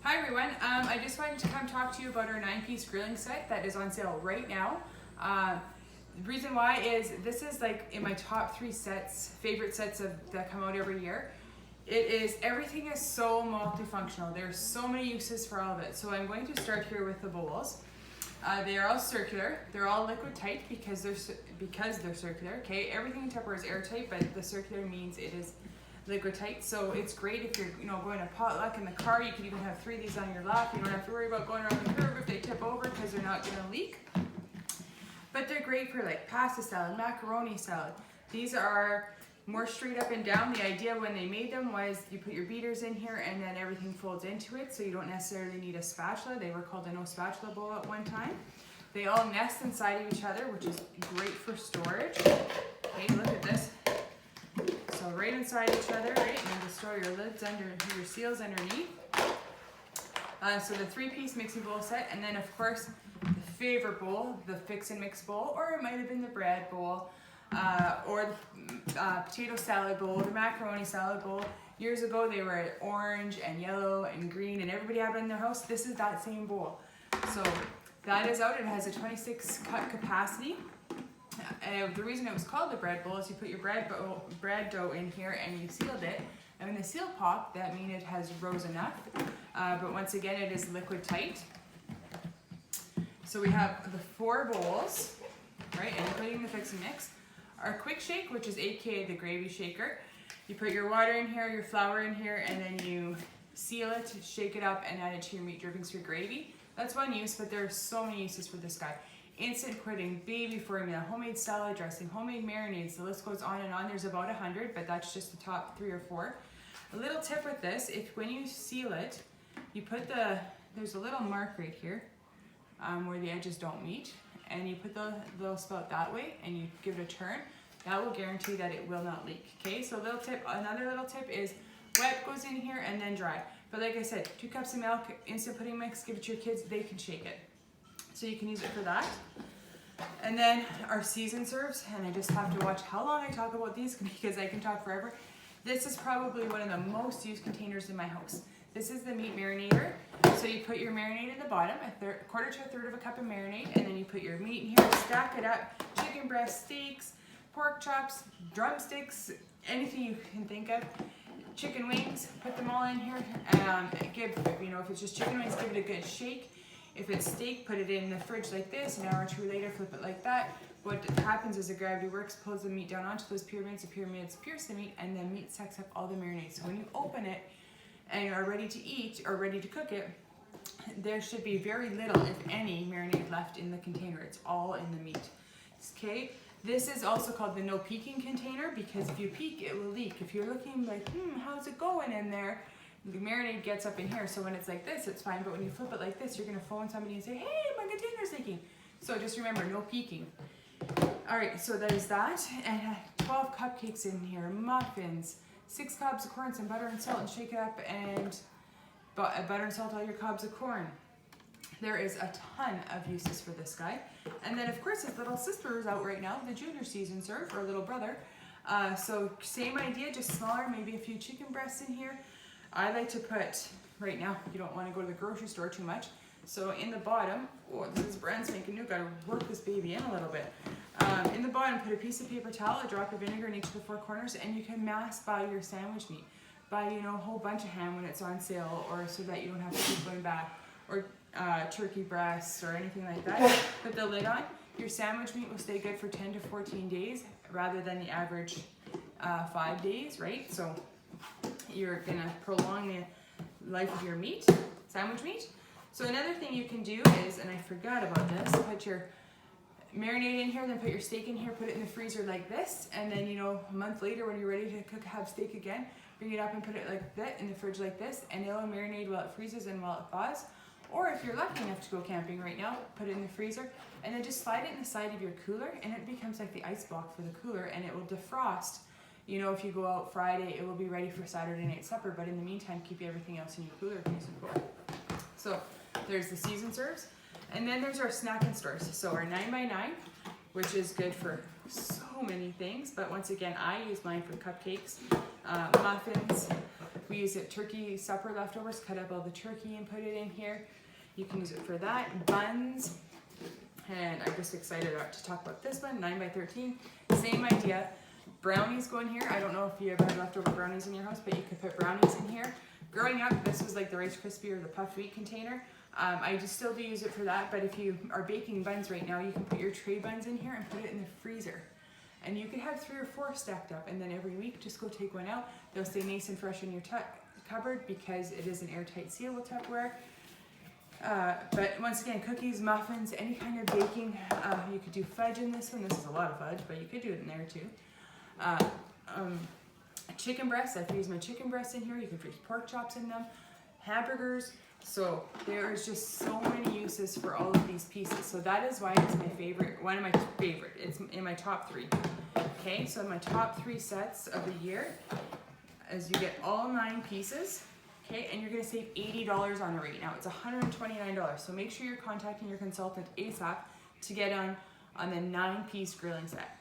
Hi everyone, I just wanted to come talk to you about our 9-piece grilling set that is on sale right now. The reason why is this is like in my top 3 favorite sets that come out every year. Everything is so multifunctional. There's so many uses for all of it. So I'm going to start here with the bowls. They are all circular. They're all liquid tight because they're circular. Okay, everything in Tupperware is airtight, but the circular means it is liquid tight. So it's great if you're going to potluck in the car. You can even have 3 of these on your lap. You don't have to worry about going around the curb if they tip over because they're not going to leak. But they're great for like pasta salad, macaroni salad. These are more straight up and down. The idea when they made them was you put your beaters in here and then everything folds into it, so you don't necessarily need a spatula. They were called a no spatula bowl at one time. They all nest inside of each other, which is great for storage. Okay, look at this. So right inside each other, right? And then just store your lids your seals underneath. So the 3-piece mixing bowl set, and then of course the favorite bowl, the fix and mix bowl, or it might have been the bread bowl, or the potato salad bowl, the macaroni salad bowl. Years ago they were orange and yellow and green, and everybody had it in their house. This is that same bowl. So that is out. It has a 26 cut capacity. The reason it was called the bread bowl is you put your bread dough in here and you sealed it. And when the seal popped, that means it has rose enough. But once again, it is liquid tight. So we have the 4 bowls, right, including the fix and mix. Our quick shake, which is AKA the gravy shaker. You put your water in here, your flour in here, and then you seal it, shake it up, and add it to your meat drippings for gravy. That's one use, but there are so many uses for this guy. Instant pudding, baby formula, homemade salad dressing, homemade marinades, the list goes on and on. There's about 100, but that's just the top 3 or 4. A little tip with this, when you seal it, you put there's a little mark right here where the edges don't meet, and you put the little spout that way and you give it a turn. That will guarantee that it will not leak. Okay, so another little tip is wet goes in here and then dry. But like I said, 2 cups of milk, instant pudding mix, give it to your kids, they can shake it. So you can use it for that. And then our season serves, and I just have to watch how long I talk about these because I can talk forever. This is probably one of the most used containers in my house. This is the meat marinator. So you put your marinade in the bottom, a quarter to a third of a cup of marinade, and then you put your meat in here, stack it up, chicken breast, steaks, pork chops, drumsticks, anything you can think of. Chicken wings, put them all in here. If it's just chicken wings, give it a good shake. If it's steak, put it in the fridge like this. An hour or 2 later, flip it like that. What happens is the gravity works, pulls the meat down onto those pyramids. The pyramids pierce the meat, and the meat sucks up all the marinade. So when you open it and are ready to eat or ready to cook it, there should be very little, if any, marinade left in the container. It's all in the meat. Okay. This is also called the no peeking container because if you peek, it will leak. If you're looking like, how's it going in there? The marinade gets up in here, so when it's like this, it's fine, but when you flip it like this, you're gonna phone somebody and say, hey, my container's leaking. So just remember, no peeking. All right, so there's that, and 12 cupcakes in here, muffins, 6 cobs of corn, some butter and salt, and shake it up, and butter and salt all your cobs of corn. There is a ton of uses for this guy. And then of course his little sister is out right now, the junior season serve, or little brother. So same idea, just smaller, maybe a few chicken breasts in here. I like to put, right now, you don't want to go to the grocery store too much. So in the bottom, this is brand spanking new, gotta work this baby in a little bit. In the bottom, put a piece of paper towel, a drop of vinegar in each of the 4 corners, and you can mass buy your sandwich meat. Buy, a whole bunch of ham when it's on sale, or so that you don't have to keep going back, or turkey breasts or anything like that. Put the lid on. Your sandwich meat will stay good for 10 to 14 days rather than the average 5 days, right? So you're gonna prolong the life of your sandwich meat. So another thing you can do is, and I forgot about this, put your marinade in here, then put your steak in here, put it in the freezer like this, and then a month later when you're ready to have steak again, bring it up and put it like that in the fridge like this, and it'll marinate while it freezes and while it thaws. Or if you're lucky enough to go camping right now, put it in the freezer, and then just slide it in the side of your cooler, and it becomes like the ice block for the cooler, and it will defrost. If you go out Friday, it will be ready for Saturday night supper, but in the meantime, keep everything else in your cooler nice and cool. So there's the season serves, and then there's our snack and stores. So our 9x9, which is good for so many things, but once again, I use mine for cupcakes, muffins, we use it turkey supper leftovers, cut up all the turkey and put it in here. You can use it for that. Buns, and I'm just excited to talk about this one, 9 by 13. Same idea. Brownies go in here. I don't know if you ever had leftover brownies in your house, but you could put brownies in here. Growing up, this was like the Rice Krispie or the puffed wheat container. I just still do use it for that, but if you are baking buns right now, you can put your tray buns in here and put it in the freezer. And you could have 3 or 4 stacked up, and then every week just go take one out. They'll stay nice and fresh in your cupboard because it is an airtight seal with Tupperware. But once again, cookies, muffins, any kind of baking. You could do fudge in this one. This is a lot of fudge, but you could do it in there too. Chicken breasts. I could use my chicken breasts in here. You could freeze pork chops in them. Hamburgers. So there's just so many uses for all of these pieces. So that is why it's my favorite, one of my favorite. It's in my top 3. Okay, so my top 3 sets of the year is you get all 9 pieces. Okay, and you're gonna save $80 on it right now. It's $129. So make sure you're contacting your consultant ASAP to get on the 9-piece grilling set.